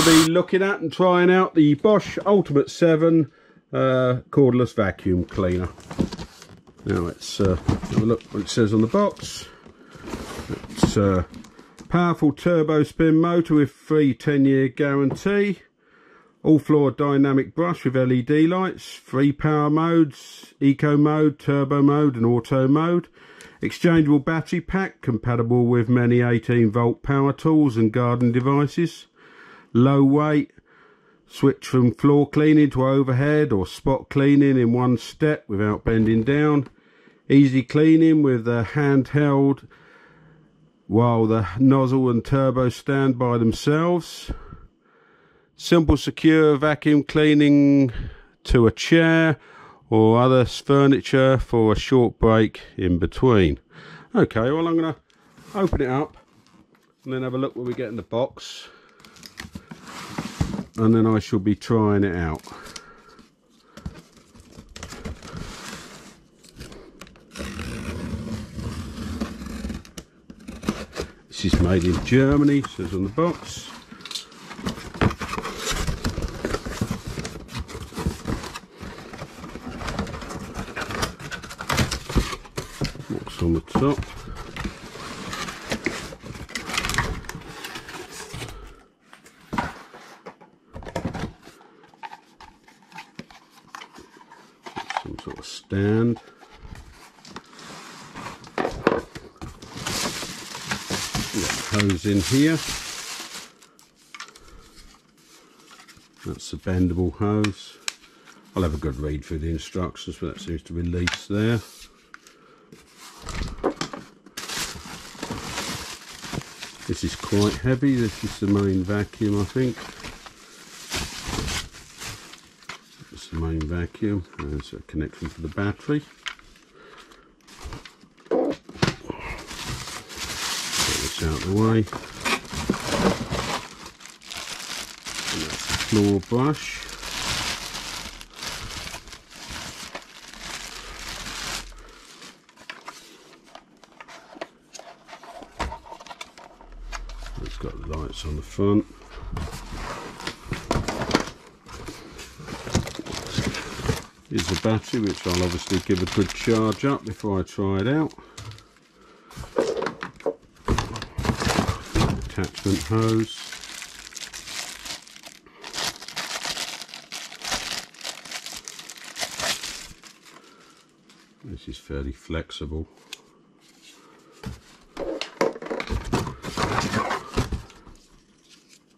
going to be looking at and trying out the Bosch Ultimate 7 cordless vacuum cleaner. Now let's have a look what it says on the box. It's a powerful turbo spin motor with free 10-year guarantee. All floor dynamic brush with LED lights, 3 power modes, eco mode, turbo mode and auto mode. Exchangeable battery pack compatible with many 18-volt power tools and garden devices. Low weight, switch from floor cleaning to overhead or spot cleaning in one step without bending down. Easy cleaning with a handheld while the nozzle and turbo stand by themselves. Simple secure vacuum cleaning to a chair or other furniture for a short break in between. Okay, well I'm going to open it up and then have a look what we get in the box, and then I shall be trying it out. This is made in Germany, says on the box. What's on the top? Some sort of stand. Hose in here. That's the bendable hose. I'll have a good read through the instructions, but that seems to release there. This is quite heavy. This is the main vacuum, I think. That's the main vacuum. There's a connection for the battery. Out of the way, and that's the floor brush. It's got lights on the front. Here's the battery, which I'll obviously give a good charge up before I try it out. Attachment hose. This is fairly flexible.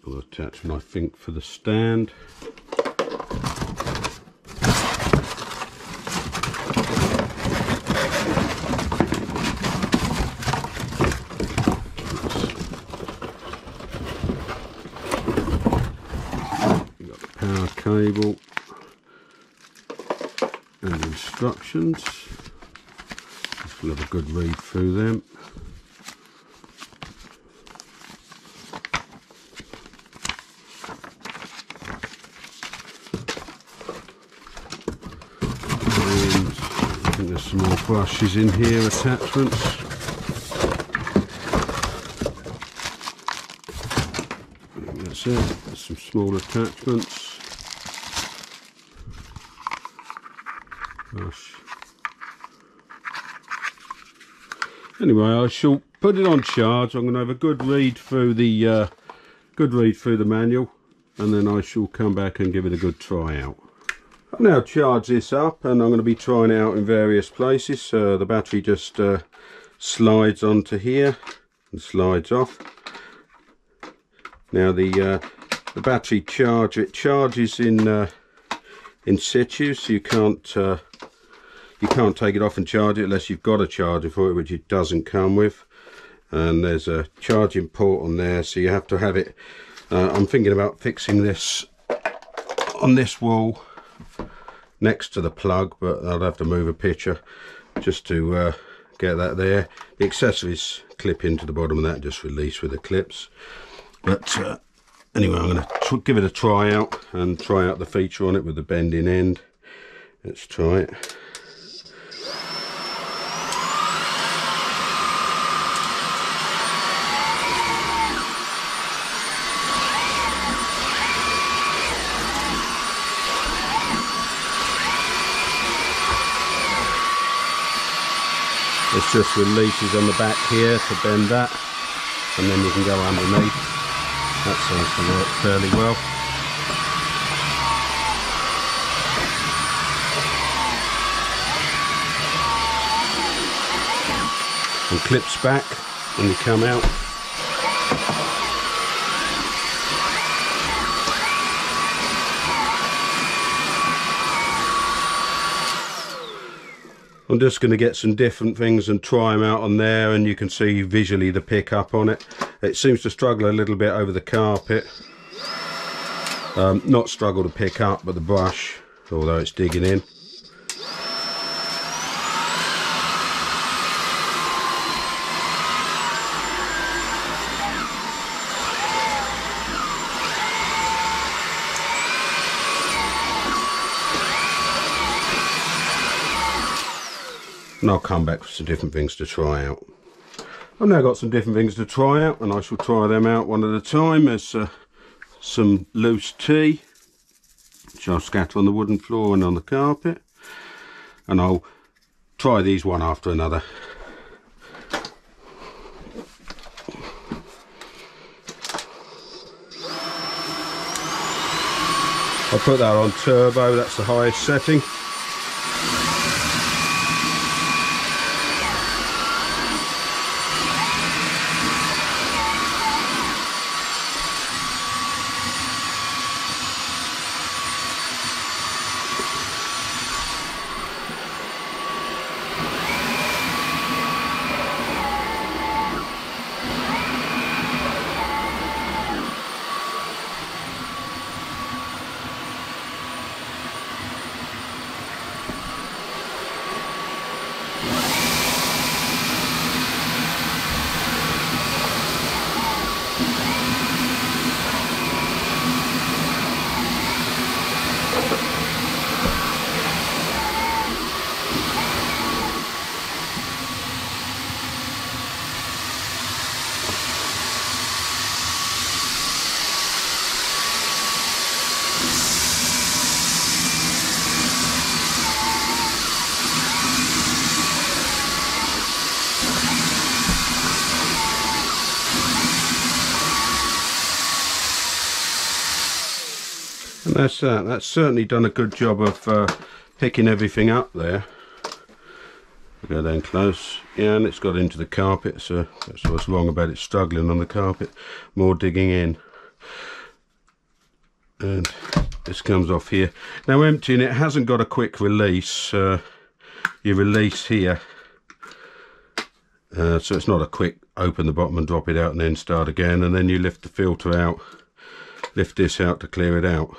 An attachment, I think, for the stand. Cable and instructions. We'll have a good read through them. And I think there's some more brushes in here, attachments. That's it. There's some small attachments. Gosh. Anyway, I shall put it on charge. I'm going to have a good read through the manual, and then I shall come back and give it a good try out. I've now charged this up, and I'm going to be trying it out in various places. The battery just slides onto here and slides off. Now the battery charges in situ, so you can't take it off and charge it unless you've got a charger for it, which it doesn't come with. And there's a charging port on there, so you have to have it. I'm thinking about fixing this on this wall next to the plug, but I'll have to move a picture just to get that there. The accessories clip into the bottom of that, just release with the clips. But anyway, I'm going to give it a try out and try out the feature on it with the bending end. Let's try it. It's just releases on the back here to bend that, and then you can go underneath. That seems to work fairly well. And clips back when you come out. I'm just going to get some different things and try them out on there, and you can see visually the pickup on it. It seems to struggle a little bit over the carpet. Not struggle to pick up, but the brush, although it's digging in. And I'll come back with some different things to try out. I've now got some different things to try out, and I shall try them out one at a time. There's some loose tea, which I'll scatter on the wooden floor and on the carpet, and I'll try these one after another. I'll put that on turbo, that's the highest setting. And that's that. That's certainly done a good job of picking everything up there. Go down close. Yeah, and it's got into the carpet, so that's what's wrong about it struggling on the carpet. More digging in. And this comes off here. Now emptying it hasn't got a quick release. You release here. So it's not a quick open the bottom and drop it out and then start again, and then you lift the filter out. Lift this out to clear it out.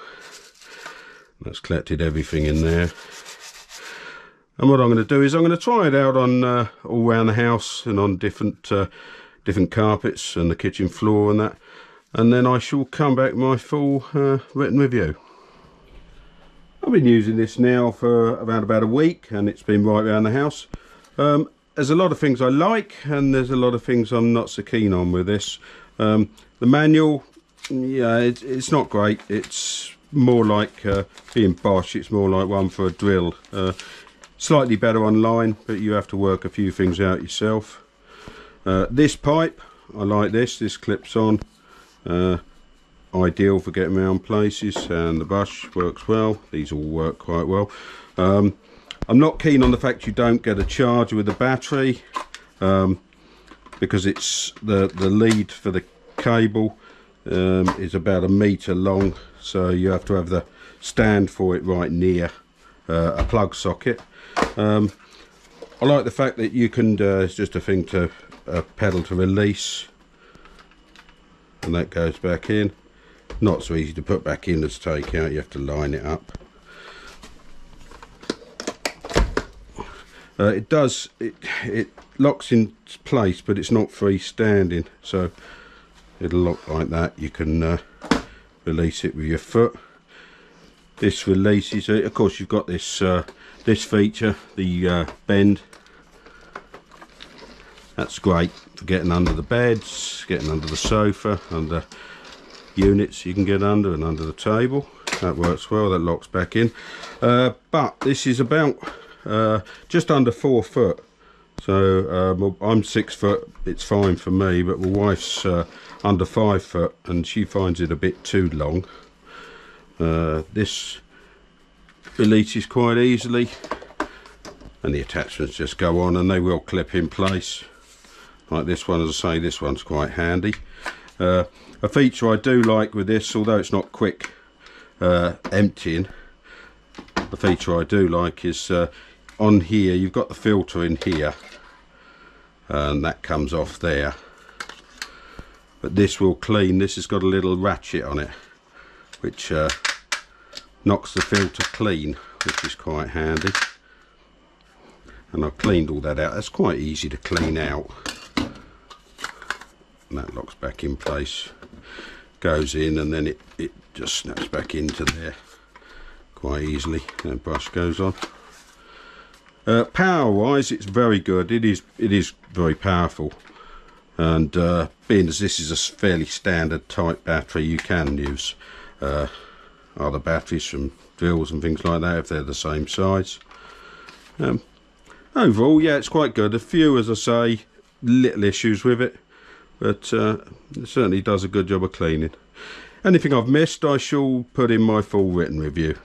That's collected everything in there. And what I'm going to do is I'm going to try it out on all around the house and on different carpets and the kitchen floor and that. And then I shall come back with my full written review. I've been using this now for around about a week, and it's been right around the house. There's a lot of things I like, and there's a lot of things I'm not so keen on with this. The manual, yeah, it's not great. It's more like being Bosch, it's more like one for a drill. Slightly better online, but you have to work a few things out yourself. This pipe, I like this. This clips on. Ideal for getting around places, and the brush works well. These all work quite well. I'm not keen on the fact you don't get a charger with the battery, because it's the lead for the cable is about 1 meter long, so you have to have the stand for it right near a plug socket. I like the fact that you can it's just a thing to pedal to release, and that goes back in. Not so easy to put back in as take out, you have to line it up. It locks in place, but it's not freestanding, so it'll look like that. You can release it with your foot. This releases it. Of course, you've got this this feature, the bend. That's great for getting under the beds, getting under the sofa, under units you can get under, and under the table. That works well. That locks back in. But this is about just under 4 foot, So I'm 6 foot, it's fine for me, but my wife's under 5 foot and she finds it a bit too long. This releases quite easily and the attachments just go on and they will clip in place. Like this one, as I say, this one's quite handy. A feature I do like with this, although it's not quick emptying, the feature I do like is on here you've got the filter in here and that comes off there, but this will clean. This has got a little ratchet on it which knocks the filter clean, which is quite handy, and I've cleaned all that out. That's quite easy to clean out, and that locks back in place, goes in, and then it just snaps back into there quite easily. That brush goes on. Power wise, it's very good. It is very powerful, and being as this is a fairly standard type battery, you can use other batteries from drills and things like that if they're the same size. Overall, yeah, it's quite good. A few, as I say, little issues with it, but it certainly does a good job of cleaning. Anything I've missed I shall put in my full written review.